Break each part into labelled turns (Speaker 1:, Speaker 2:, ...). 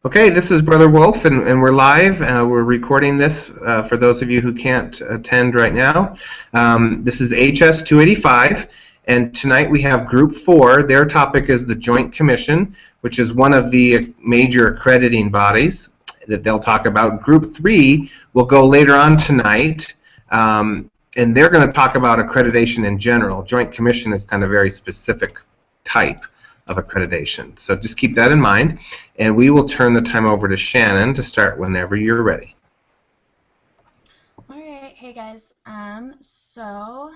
Speaker 1: Okay, this is Brother Wolf, and we're live. We're recording this for those of you who can't attend right now. This is HS 285, and tonight we have Group 4. Their topic is the Joint Commission, which is one of the major accrediting bodies that they'll talk about. Group 3 will go later on tonight, and they're going to talk about accreditation in general. Joint Commission is kind of very specific type of accreditation. So just keep that in mind, and we will turn the time over to Shannon to start whenever you're ready.
Speaker 2: All right, hey guys. So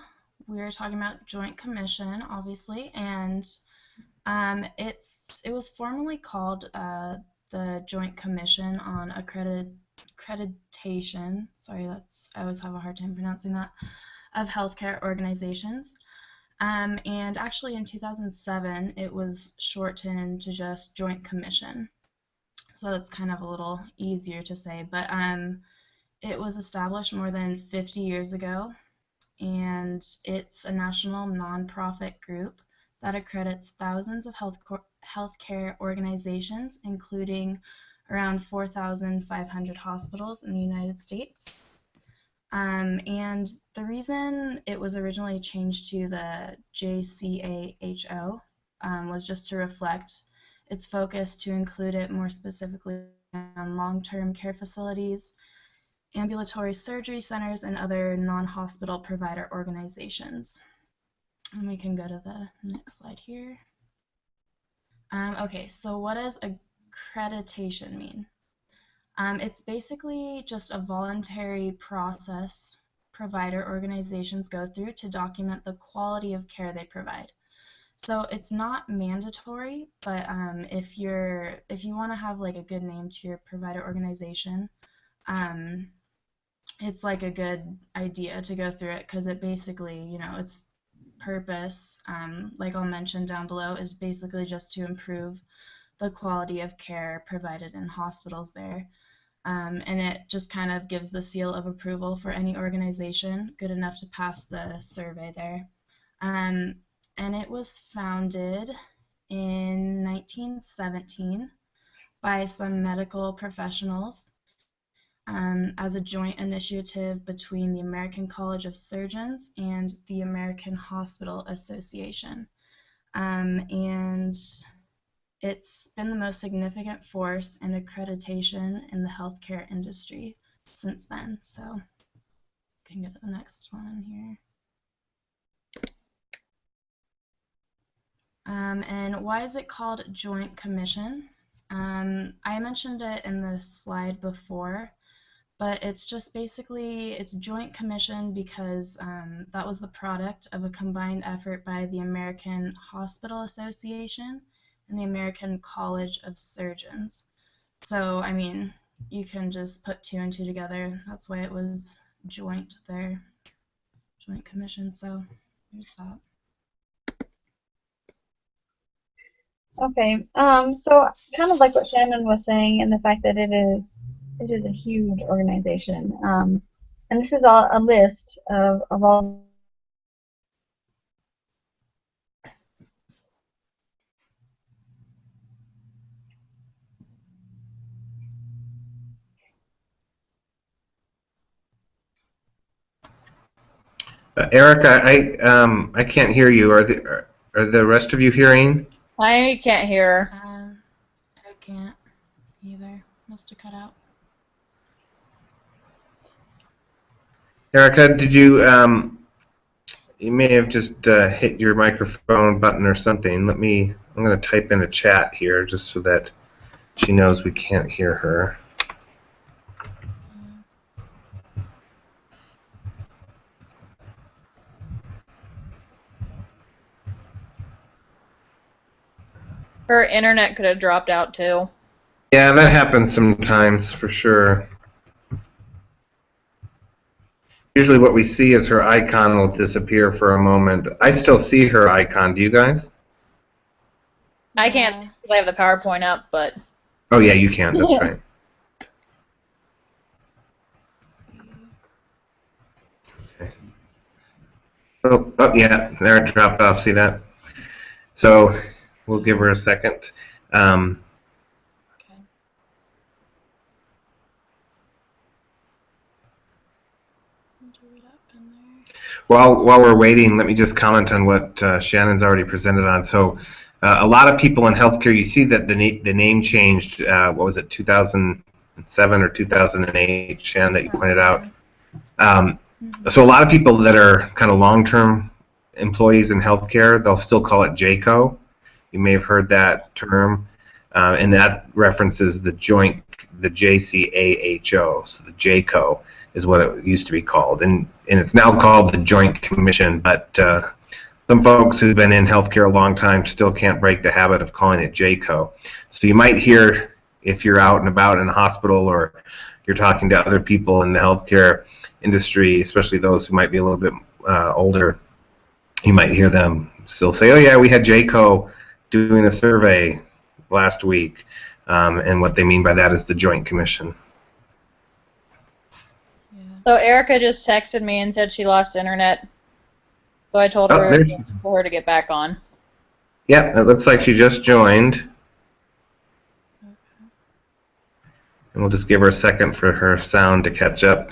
Speaker 2: we're talking about Joint Commission, obviously, and it was formerly called the Joint Commission on Accreditation. Sorry, I always have a hard time pronouncing that. Of healthcare organizations. And actually in 2007 it was shortened to just Joint Commission, so that's kind of a little easier to say, but it was established more than 50 years ago, and it's a national nonprofit group that accredits thousands of healthcare organizations, including around 4,500 hospitals in the United States. And the reason it was originally changed to the JCAHO was just to reflect its focus to include it more specifically on long-term care facilities, ambulatory surgery centers, and other non-hospital provider organizations. And we can go to the next slide here. Okay, so what does accreditation mean? It's basically just a voluntary process provider organizations go through to document the quality of care they provide. So it's not mandatory, but if you want to have like a good name to your provider organization, it's like a good idea to go through it, because it basically, its purpose, like I'll mention down below, is basically just to improve the quality of care provided in hospitals there. And it just kind of gives the seal of approval for any organization good enough to pass the survey there. And it was founded in 1917 by some medical professionals as a joint initiative between the American College of Surgeons and the American Hospital Association. And it's been the most significant force in accreditation in the healthcare industry since then. So we can go to the next one here. And why is it called Joint Commission? I mentioned it in the slide before, but it's just basically, it's Joint Commission because that was the product of a combined effort by the American Hospital Association and the American College of Surgeons. So, I mean, you can just put 2 and 2 together. That's why it was joint there, Joint Commission. So, there's that.
Speaker 3: Okay, so kind of like what Shannon was saying, and the fact that it is a huge organization, and this is all a list of all.
Speaker 1: Erica, I can't hear you. Are the rest of you hearing?
Speaker 4: I can't hear.
Speaker 2: I can't either. Must have cut out.
Speaker 1: Erica, did you you may have just hit your microphone button or something. I'm going to type in a chat here just so that she knows we can't hear her.
Speaker 4: Her internet could have dropped out too.
Speaker 1: Yeah, that happens sometimes for sure. Usually what we see is her icon will disappear for a moment. I still see her icon. Do you guys?
Speaker 4: I can't see because I have the PowerPoint up, but...
Speaker 1: Oh, yeah, you can. That's right. Okay. Oh, yeah, there it dropped off. See that? So we'll give her a second.
Speaker 2: Okay. Do it up in there.
Speaker 1: While we're waiting, let me just comment on what Shannon's already presented on. So, a lot of people in healthcare, you see that the name changed. What was it, 2007 or 2008, Shannon, that you pointed out. So a lot of people that are kind of long-term employees in healthcare, they'll still call it JCO. You may have heard that term, and that references the JCAHO. So the JCO is what it used to be called, and it's now called the Joint Commission. But some folks who've been in healthcare a long time still can't break the habit of calling it JCO. So you might hear, if you're out and about in a hospital or you're talking to other people in the healthcare industry, especially those who might be a little bit older, you might hear them still say, "Oh yeah, we had JCO doing a survey last week," and what they mean by that is the Joint Commission.
Speaker 2: Yeah.
Speaker 4: So Erica just texted me and said she lost internet. So I told her for her to get back on.
Speaker 1: Yeah, it looks like she just joined. And we'll just give her a second for her sound to catch up.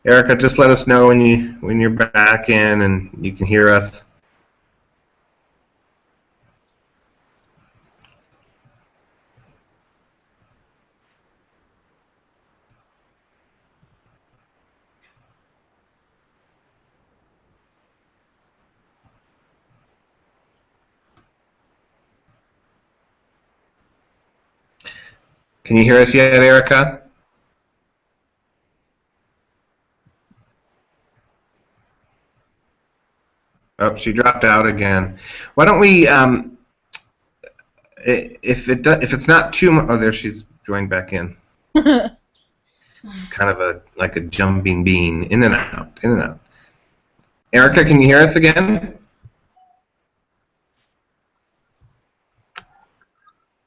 Speaker 1: Erica, just let us know when you're back in and you can hear us. Can you hear us yet, Erica? Oh, she dropped out again. Why don't we, if it's not too much, oh, there she's joined back in. Kind of like a jumping bean, in and out, in and out. Erica, can you hear us again?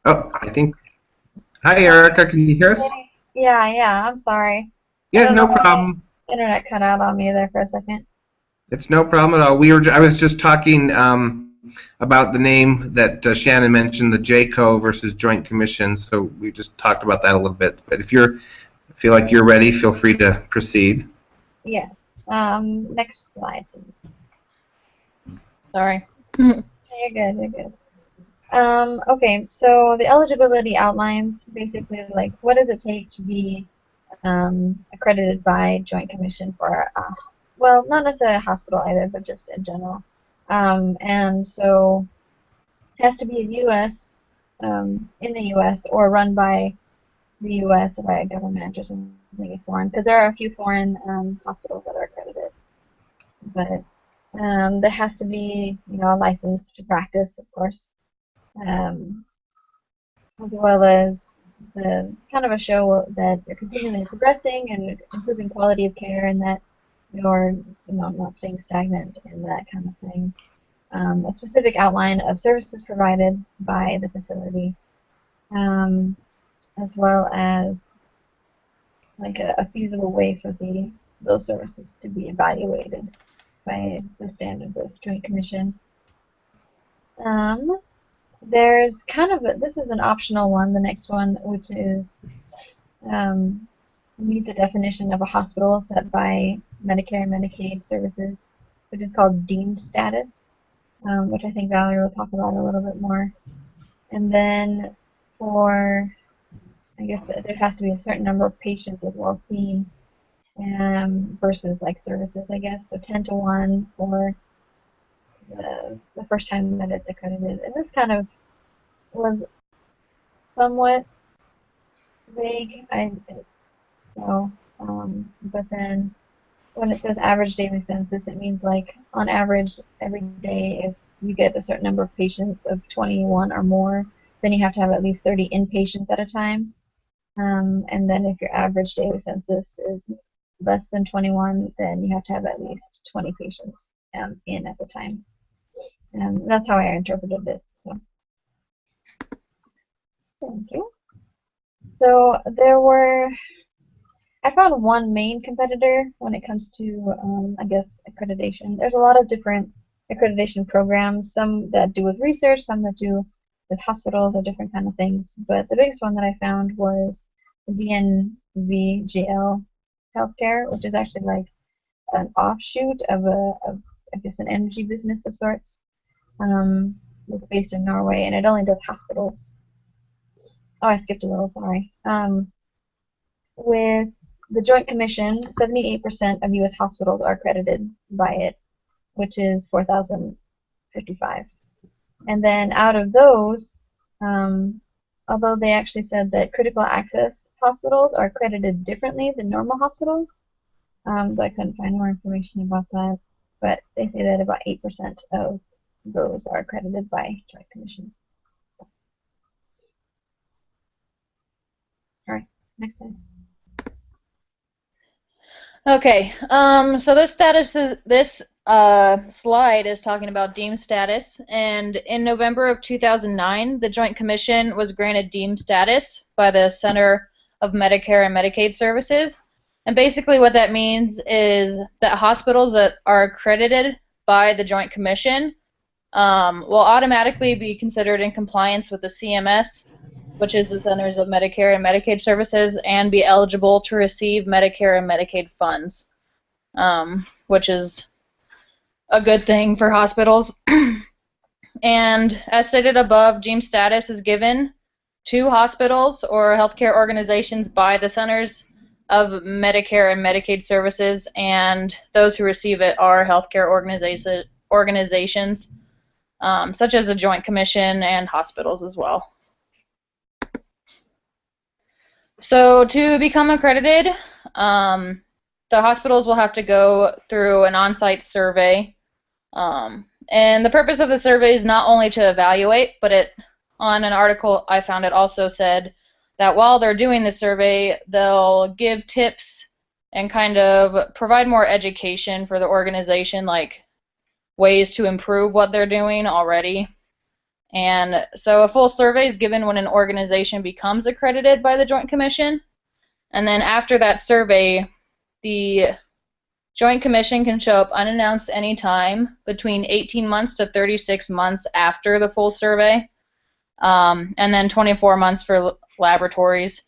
Speaker 1: Oh, I think. Hi, Erica. Can you hear us?
Speaker 3: Yeah. I'm sorry.
Speaker 1: Yeah, no problem.
Speaker 3: Internet cut out on me there for a second.
Speaker 1: It's no problem at all. I was just talking about the name that Shannon mentioned, the JCO versus Joint Commission. So we just talked about that a little bit. But if you feel like you're ready, feel free to proceed.
Speaker 3: Yes. Next slide, please.
Speaker 4: Sorry.
Speaker 3: You're good. You're good. Okay, so the eligibility outlines basically like what does it take to be accredited by Joint Commission for, well, not necessarily a hospital either, but just in general. And so it has to be a U.S. In the U.S. or run by the U.S. by a government or something foreign, because there are a few foreign hospitals that are accredited. But there has to be, a license to practice, of course. As well as the kind of a show that you're continually progressing and improving quality of care, and that you're not staying stagnant and that kind of thing. A specific outline of services provided by the facility, as well as like a feasible way for those services to be evaluated by the standards of Joint Commission. There's kind of this is an optional one, the next one, which is meet the definition of a hospital set by Medicare and Medicaid services, which is called deemed status, which I think Valerie will talk about a little bit more. And then I guess there has to be a certain number of patients as well seen, versus like services, I guess, so 10 to 1 for the first time that it's accredited. And this kind of was somewhat vague. But then when it says average daily census, it means like on average every day, if you get a certain number of patients of 21 or more, then you have to have at least 30 inpatients at a time. And then if your average daily census is less than 21, then you have to have at least 20 patients in at the time. That's how I interpreted it. So. Thank you. So I found one main competitor when it comes to, I guess, accreditation. There's a lot of different accreditation programs, some that do with research, some that do with hospitals or different kind of things. But the biggest one that I found was the DNVGL, Healthcare, which is actually like an offshoot of I guess an energy business of sorts. It's based in Norway, and it only does hospitals. Oh, I skipped a little, sorry. With the Joint Commission, 78% of U.S. hospitals are accredited by it, which is 4,055. And then out of those, although they actually said that critical access hospitals are accredited differently than normal hospitals, though I couldn't find more information about that, but they say that about 8% of those are accredited by Joint Commission. So. All right, next slide.
Speaker 4: Okay, so this slide is talking about deemed status, and in November of 2009, the Joint Commission was granted deemed status by the Center of Medicare and Medicaid Services, and basically what that means is that hospitals that are accredited by the Joint Commission will automatically be considered in compliance with the CMS, which is the Centers of Medicare and Medicaid Services, and be eligible to receive Medicare and Medicaid funds, which is a good thing for hospitals. And as stated above, deemed status is given to hospitals or healthcare organizations by the Centers of Medicare and Medicaid Services, and those who receive it are healthcare organizations such as the Joint Commission and hospitals as well. So to become accredited, the hospitals will have to go through an on-site survey, and the purpose of the survey is not only to evaluate, but on an article I found, it also said that while they're doing the survey, they'll give tips and kind of provide more education for the organization, like ways to improve what they're doing already. And so a full survey is given when an organization becomes accredited by the Joint Commission. And then after that survey, the Joint Commission can show up unannounced anytime between 18 months to 36 months after the full survey, and then 24 months for laboratories.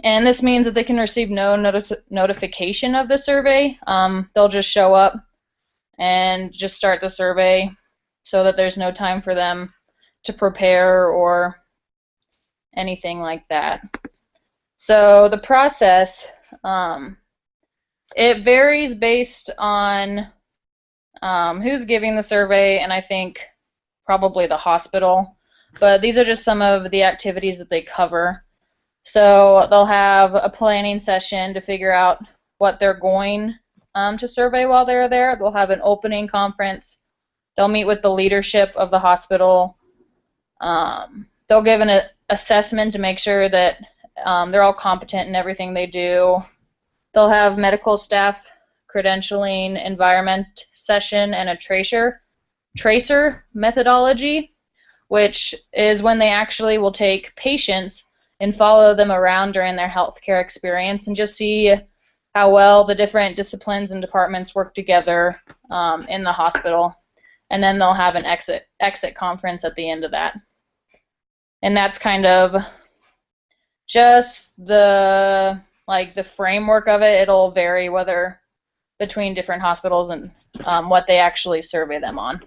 Speaker 4: And this means that they can receive no notification of the survey. They'll just show up and just start the survey, so that there's no time for them to prepare or anything like that. So the process, it varies based on who's giving the survey, and I think probably the hospital, but these are just some of the activities that they cover. So they'll have a planning session to figure out what they're going to survey while they're there. They'll have an opening conference. They'll meet with the leadership of the hospital. They'll give an assessment to make sure that they're all competent in everything they do. They'll have medical staff credentialing, environment session, and a tracer methodology, which is when they actually will take patients and follow them around during their healthcare experience and just see how well the different disciplines and departments work together in the hospital. And then they'll have an exit conference at the end of that. And that's kind of just the framework of it. It'll vary whether between different hospitals and what they actually survey them on.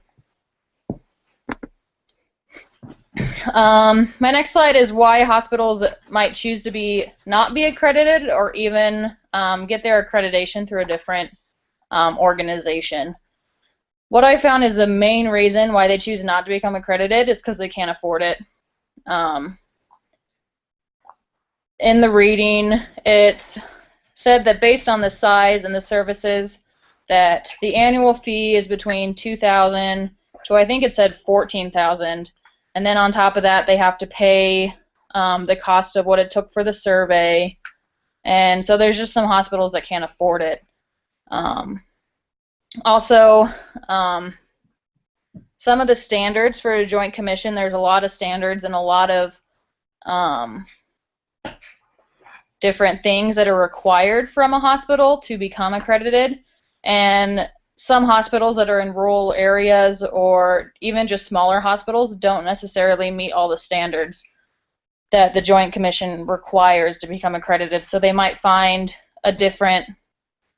Speaker 4: My next slide is why hospitals might choose to not be accredited, or even get their accreditation through a different organization. What I found is the main reason why they choose not to become accredited is because they can't afford it. In the reading, it said that based on the size and the services, that the annual fee is between $2,000 to, I think it said $14,000, and then on top of that they have to pay the cost of what it took for the survey, and so there's just some hospitals that can't afford it. Also, some of the standards for a Joint Commission, there's a lot of standards and a lot of different things that are required from a hospital to become accredited, and some hospitals that are in rural areas or even just smaller hospitals don't necessarily meet all the standards that the Joint Commission requires to become accredited. So they might find a different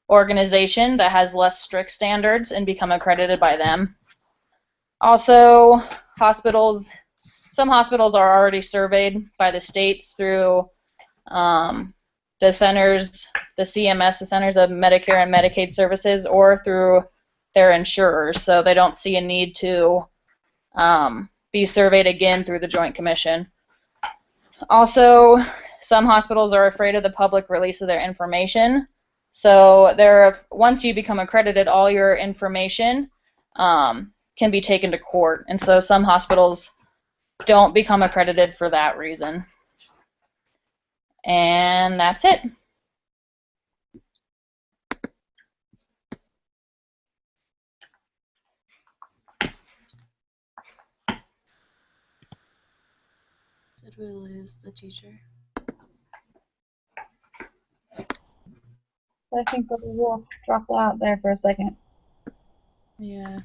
Speaker 4: organization that has less strict standards and become accredited by them. Also, some hospitals are already surveyed by the states through the centers, the CMS, the Centers of Medicare and Medicaid Services, or through their insurers, so they don't see a need to be surveyed again through the Joint Commission. Also, some hospitals are afraid of the public release of their information, so once you become accredited, all your information can be taken to court, and so some hospitals don't become accredited for that reason. And that's it.
Speaker 2: Did we lose the teacher?
Speaker 3: I think the wolf dropped out there for a second.
Speaker 2: Yeah.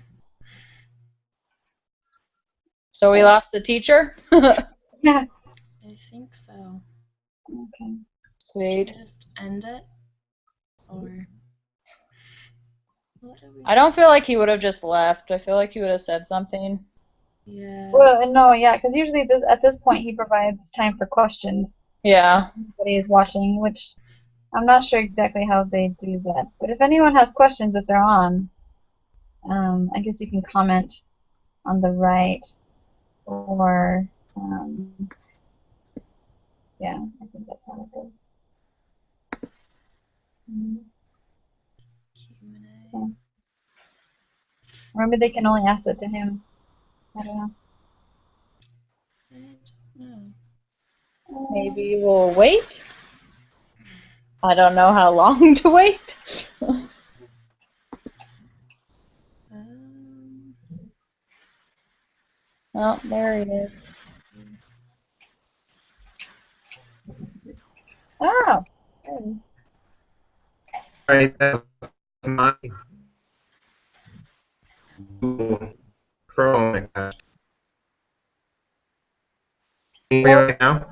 Speaker 4: So we lost the teacher?
Speaker 3: Yeah.
Speaker 2: I think so.
Speaker 3: Okay.
Speaker 4: Sweet.
Speaker 2: Should we just end it? Or what do we
Speaker 4: I don't feel like he would have just left. I feel like he would have said something.
Speaker 2: Yeah.
Speaker 3: Well, no, yeah, because usually at this point he provides time for questions.
Speaker 4: Yeah.
Speaker 3: Everybody is watching, which I'm not sure exactly how they do that. But if anyone has questions, if they're on, I guess you can comment on the right, or yeah, I think that's how it goes.
Speaker 2: Q&A.
Speaker 3: Or maybe they can only ask it to him. I don't know.
Speaker 2: I don't know.
Speaker 4: Maybe we'll wait. I don't know how long to wait. Oh, there he is.
Speaker 3: Oh. Good.
Speaker 1: All right, that was my Google Chrome. Can you hear me right now?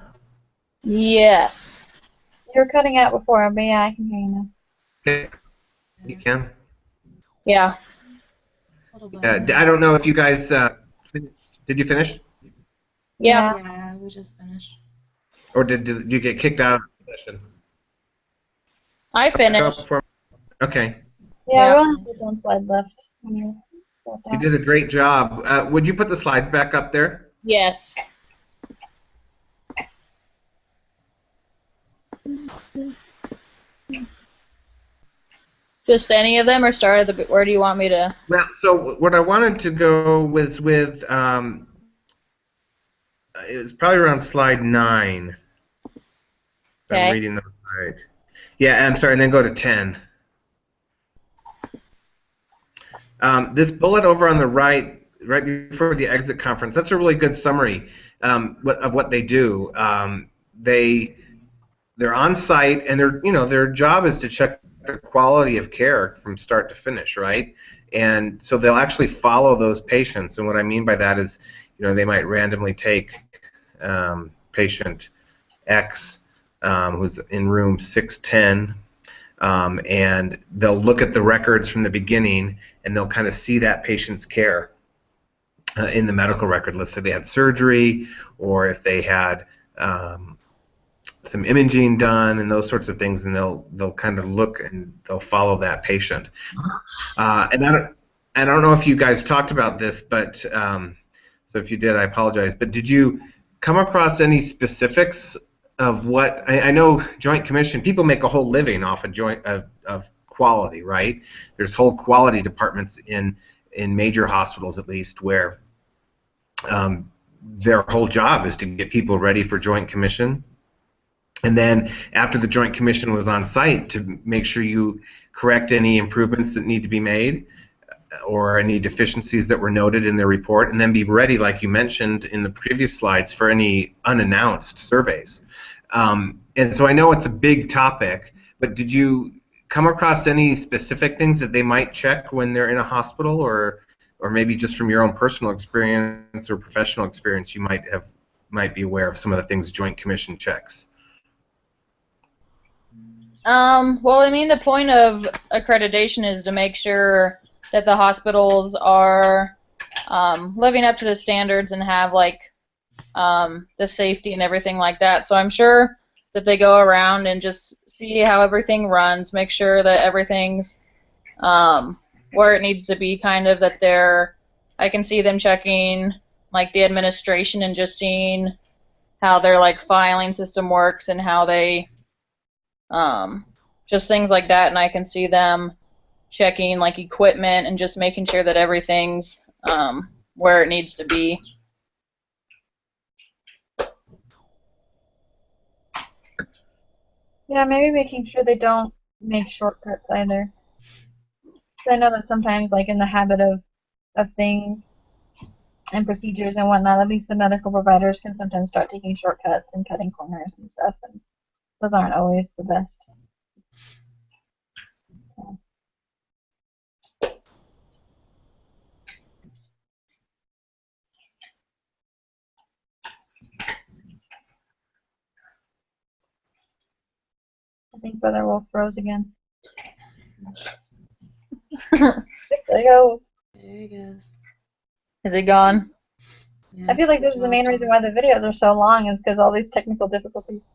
Speaker 4: Yes.
Speaker 3: You were cutting out before, but yeah, I can hear you now.
Speaker 1: Okay, you can.
Speaker 4: Yeah.
Speaker 2: A little
Speaker 1: Yeah,
Speaker 2: better.
Speaker 1: I don't know if you guys did you finish,
Speaker 4: Yeah.
Speaker 2: Yeah, we just finished.
Speaker 1: or did you get kicked out of the session?
Speaker 4: I finished.
Speaker 1: Okay,
Speaker 3: Yeah,
Speaker 4: Yeah.
Speaker 3: we only have one slide left. When you got
Speaker 1: you
Speaker 3: that.
Speaker 1: did a great job. Would you put the slides back up there?
Speaker 4: Yes. Just any of them, or start at the. Where do you want me to?
Speaker 1: Well, so what I wanted to go was with it was probably around slide 9. If
Speaker 4: Okay.
Speaker 1: I'm reading those right. Yeah, I'm sorry, and then go to 10. This bullet over on the right before the exit conference, that's a really good summary of what they do. They're on site, and their job is to check the quality of care from start to finish, right? And so they'll actually follow those patients. And what I mean by that is, they might randomly take patient X, who's in room 610, and they'll look at the records from the beginning, and they'll kind of see that patient's care in the medical record. Let's say they had surgery, or if they had some imaging done, and those sorts of things, and they'll kind of look and they'll follow that patient. And I don't know if you guys talked about this, but so if you did, I apologize. But did you come across any specifics of what I know? Joint Commission people make a whole living off of quality, right? There's whole quality departments in major hospitals, at least, where their whole job is to get people ready for Joint Commission. And then after the Joint Commission was on site, to make sure you correct any improvements that need to be made or any deficiencies that were noted in their report, and then be ready, like you mentioned in the previous slides, for any unannounced surveys. And so I know it's a big topic, but did you come across any specific things that they might check when they're in a hospital, or maybe just from your own personal experience or professional experience you might be aware of some of the things Joint Commission checks?
Speaker 4: Well, I mean, the point of accreditation is to make sure that the hospitals are living up to the standards and have like the safety and everything like that. So I'm sure that they go around and just see how everything runs, make sure that everything's where it needs to be, kind of that they're. I can see them checking like the administration and just seeing how their like filing system works and how they just things like that, and I can see them checking like equipment and just making sure that everything's where it needs to be.
Speaker 3: Yeah, maybe making sure they don't make shortcuts either. 'Cause I know that sometimes, like in the habit of things and procedures and whatnot, at least the medical providers can sometimes start taking shortcuts and cutting corners and stuff, and those aren't always the best. So, I think Brother Wolf froze again. There he goes.
Speaker 2: There he goes.
Speaker 4: Is it gone?
Speaker 2: Yeah,
Speaker 3: I feel like this is the main reason why the videos are so long, is because all these technical difficulties.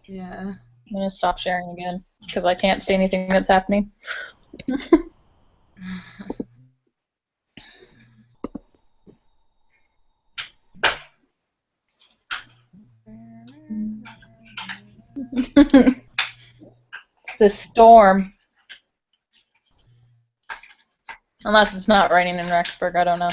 Speaker 2: Yeah.
Speaker 4: I'm gonna stop sharing again because I can't see anything that's happening. It's the storm. Unless it's not raining in Rexburg, I don't know.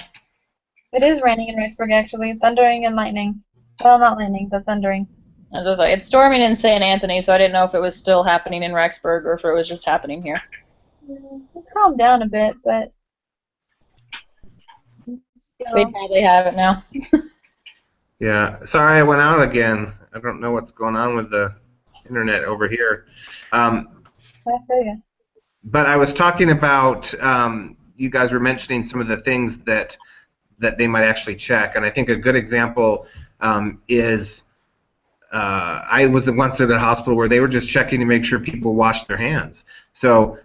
Speaker 3: It is raining in Rexburg, actually. Thundering and lightning. Well, not lightning, but thundering.
Speaker 4: As I was like, it's storming in St. Anthony, so I didn't know if it was still happening in Rexburg or if it was just happening here.
Speaker 3: It's calmed down a bit, but still.
Speaker 4: They probably have it now.
Speaker 1: Yeah, sorry I went out again. I don't know what's going on with the internet over here.
Speaker 3: I feel you.
Speaker 1: But I was talking about, you guys were mentioning some of the things that they might actually check, and I think a good example is I was once at a hospital where they were just checking to make sure people washed their hands. So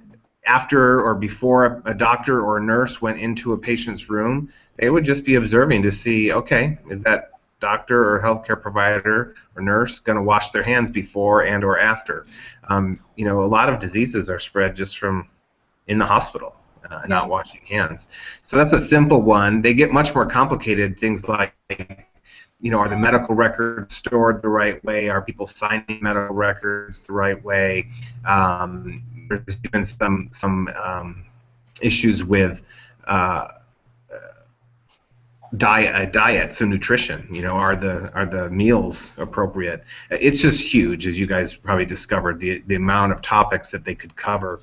Speaker 1: after or before a doctor or a nurse went into a patient's room, they would just be observing to see, okay, is that doctor or healthcare provider or nurse going to wash their hands before and or after? You know, a lot of diseases are spread just from in the hospital, not washing hands. So that's a simple one. They get much more complicated, things like, you know, are the medical records stored the right way? Are people signing medical records the right way? There's even some issues with diet, so nutrition. You know, are the meals appropriate? It's just huge, as you guys probably discovered, the amount of topics that they could cover.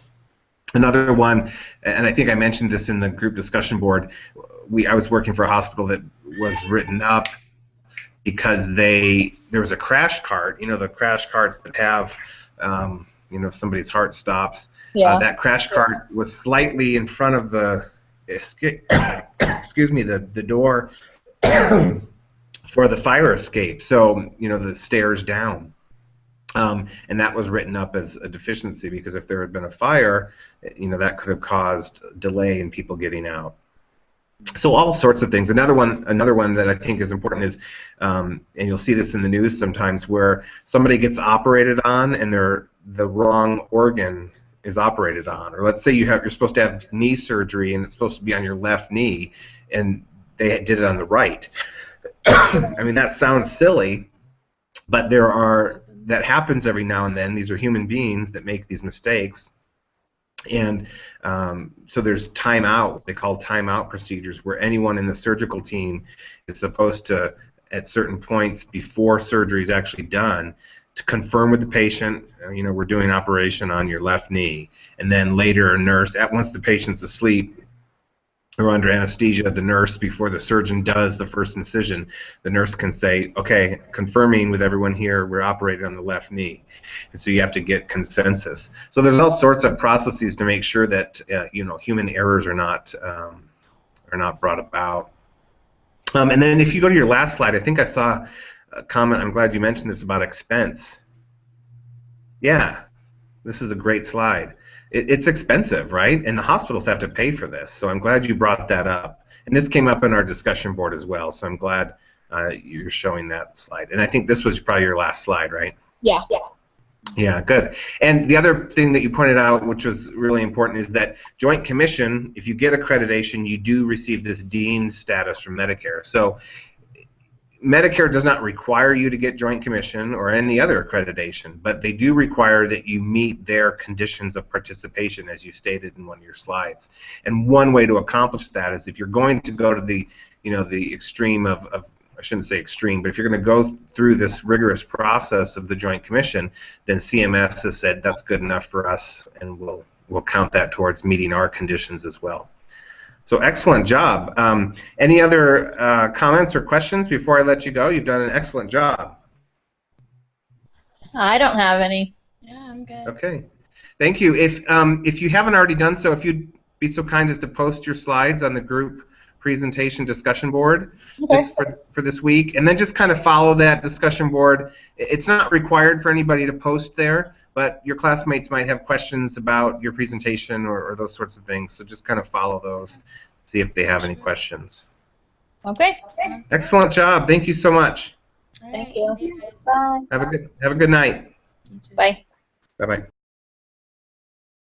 Speaker 1: Another one, and I think I mentioned this in the group discussion board, I was working for a hospital that was written up because there was a crash cart, you know, the crash carts that have, you know, if somebody's heart stops.
Speaker 4: Yeah.
Speaker 1: That crash cart was slightly in front of the, excuse me, the door for the fire escape. So, you know, the stairs down. And that was written up as a deficiency because if there had been a fire, you know, that could have caused delay in people getting out. So all sorts of things. Another one that I think is important is, and you'll see this in the news sometimes, where somebody gets operated on and the wrong organ is operated on. Or let's say you're supposed to have knee surgery and it's supposed to be on your left knee, and they did it on the right. I mean, that sounds silly, but that happens every now and then. These are human beings that make these mistakes. And so there's timeout, they call timeout procedures, where anyone in the surgical team is supposed to, at certain points before surgery is actually done, to confirm with the patient, you know, we're doing an operation on your left knee. And then later a nurse, once the patient's asleep or under anesthesia, the nurse, before the surgeon does the first incision, the nurse can say, okay, confirming with everyone here, we're operating on the left knee. And so you have to get consensus. So there's all sorts of processes to make sure that you know, human errors are not brought about. And then if you go to your last slide, I think I saw a comment, I'm glad you mentioned this, about expense. Yeah, This is a great slide. It's expensive, right? And the hospitals have to pay for this. So I'm glad you brought that up. And this came up in our discussion board as well. So I'm glad you're showing that slide. And I think this was probably your last slide, right?
Speaker 4: Yeah.
Speaker 1: Yeah, good. And the other thing that you pointed out, which was really important, is that Joint Commission, if you get accreditation, you do receive this deemed status from Medicare. So Medicare does not require you to get Joint Commission or any other accreditation, but they do require that you meet their conditions of participation, as you stated in one of your slides. And one way to accomplish that is if you're going to go to the, the extreme of I shouldn't say extreme, but if you're going to go through this rigorous process of the Joint Commission, then CMS has said that's good enough for us, and we'll count that towards meeting our conditions as well. So excellent job. Any other comments or questions before I let you go? You've done an excellent job.
Speaker 4: I don't have any.
Speaker 2: Yeah, I'm good.
Speaker 1: Okay. Thank you. If you haven't already done so, if you'd be so kind as to post your slides on the group presentation discussion board just for this week, and then just kind of follow that discussion board. It's not required for anybody to post there, but your classmates might have questions about your presentation or those sorts of things, so just kind of follow those, see if they have any questions.
Speaker 4: Okay.
Speaker 1: Excellent job. Thank you so much.
Speaker 2: All
Speaker 4: Thank
Speaker 2: right,
Speaker 4: you.
Speaker 2: see guys.
Speaker 3: Bye.
Speaker 1: Have a good night.
Speaker 2: You too.
Speaker 4: Bye.
Speaker 1: Bye-bye.